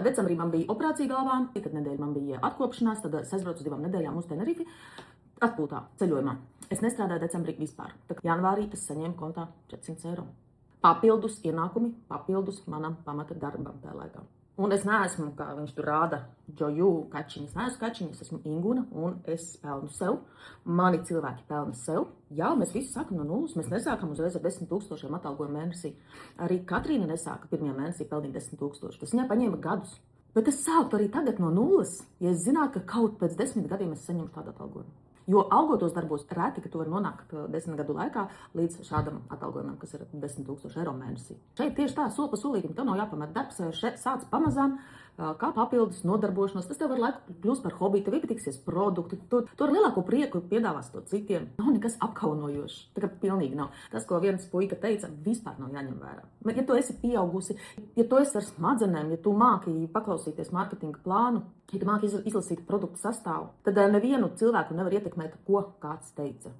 Decembrī man bija operācija galvā, tad nedēļa man bija atkopšanās, tad es aizbraucu uz 2 nedēļām uz Tenerifi atpūtā, ceļojumā. Es nestrādāju decembrī vispār. Tad janvārī es saņēmu kontā 400 eiro. Papildus ienākumi, papildus manam pamata darbam tajā laikā. Un es neesmu, kā viņš tur rāda, Joju kačiņa. Es neesmu kačiņa, es esmu Inguna un es pelnu sev. Mani cilvēki pelna sev. Jā, mēs visi sākam no nulles. Mēs nesākam uzreiz ar 10 000 atalgojumu mēnesī. Arī Katrīna nesāka pirmajā mēnesī pelnīt 10 000. Tas viņai paņēma gadus. Bet es sāktu arī tagad no nulles, ja es zinātu, ka kaut pēc 10 gadiem es saņemšu tādu atalgojumu. Jo algotos darbos reti, ka tu vari nonākt 10 gadu laikā līdz šādam atalgojumam, kas ir 10 000 eiro mēnesī. Šeit tieši tā, soli pa solītim, tev nav jāpamet darbs, sāc pamazām, kā papildus nodarbošanos. Tas tev ar laiku kļūst par hobiju, tev iepatiksies produkti, tu ar lielāko prieku piedāvās to citiem. Nav nekas apkaunojošs, tā kā pilnīgi nav. Tas, ko viens puika teica, vispār nav jāņem vērā. Ja tu esi pieaugusi, ja tu esi ar smadzenēm, ja tu māki paklausīties mārketinga plānu, ja tu māki izlasīt produktu sastāvu, tad nevienu cilvēku nevar ietekmēt, ko kāds teica.